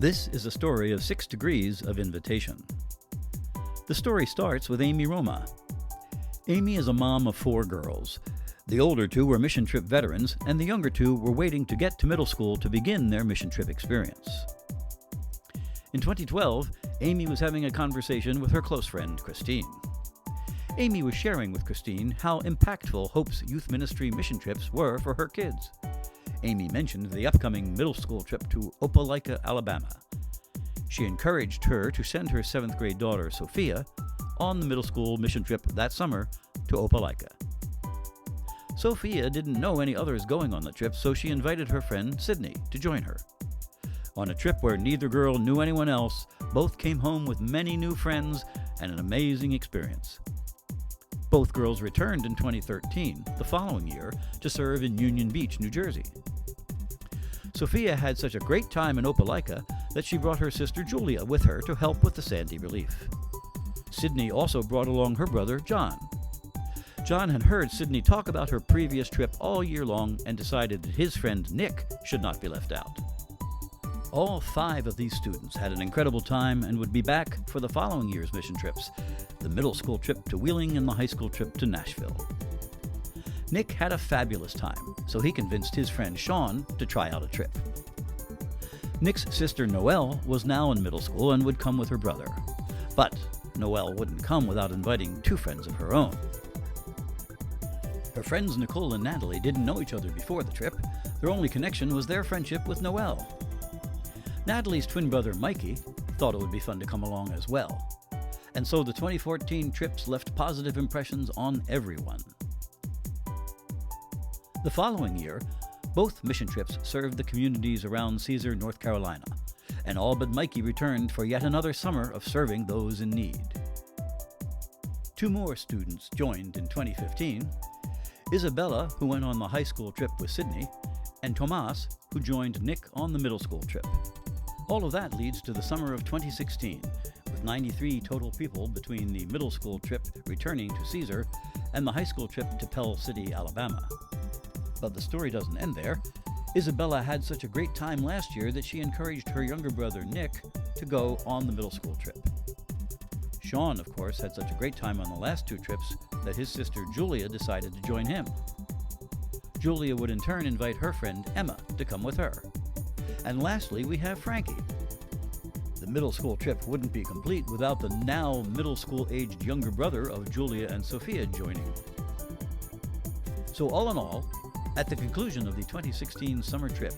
This is a story of 6 degrees of invitation. The story starts with Amy Roma. Amy is a mom of 4 girls. The older 2 were mission trip veterans, and the younger 2 were waiting to get to middle school to begin their mission trip experience. In 2012, Amy was having a conversation with her close friend, Christine. Amy was sharing with Christine how impactful Hope's youth ministry mission trips were for her kids. Amy mentioned the upcoming middle school trip to Opelika, Alabama. She encouraged her to send her 7th grade daughter, Sophia, on the middle school mission trip that summer to Opelika. Sophia didn't know any others going on the trip, so she invited her friend, Sydney, to join her. On a trip where neither girl knew anyone else, both came home with many new friends and an amazing experience. Both girls returned in 2013, the following year, to serve in Union Beach, New Jersey. Sophia had such a great time in Opelika that she brought her sister Julia with her to help with the Sandy relief. Sydney also brought along her brother, John. John had heard Sydney talk about her previous trip all year long and decided that his friend Nick should not be left out. All 5 of these students had an incredible time and would be back for the following year's mission trips, the middle school trip to Wheeling and the high school trip to Nashville. Nick had a fabulous time, so he convinced his friend Sean to try out a trip. Nick's sister Noelle was now in middle school and would come with her brother. But Noelle wouldn't come without inviting 2 friends of her own. Her friends Nicole and Natalie didn't know each other before the trip. Their only connection was their friendship with Noelle. Natalie's twin brother Mikey thought it would be fun to come along as well. And so the 2014 trips left positive impressions on everyone. The following year, both mission trips served the communities around Caesar, North Carolina, and all but Mikey returned for yet another summer of serving those in need. 2 more students joined in 2015, Isabella, who went on the high school trip with Sydney, and Tomas, who joined Nick on the middle school trip. All of that leads to the summer of 2016, with 93 total people between the middle school trip returning to Caesar and the high school trip to Pell City, Alabama. But the story doesn't end there. Isabella had such a great time last year that she encouraged her younger brother Nick to go on the middle school trip. Sean, of course, had such a great time on the last 2 trips that his sister Julia decided to join him. Julia would in turn invite her friend Emma to come with her. And lastly, we have Frankie. The middle school trip wouldn't be complete without the now middle school aged younger brother of Julia and Sophia joining. So all in all, at the conclusion of the 2016 summer trip,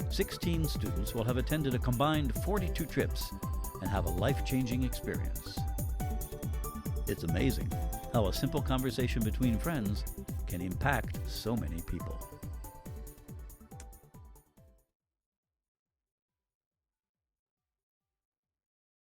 16 students will have attended a combined 42 trips and have a life-changing experience. It's amazing how a simple conversation between friends can impact so many people.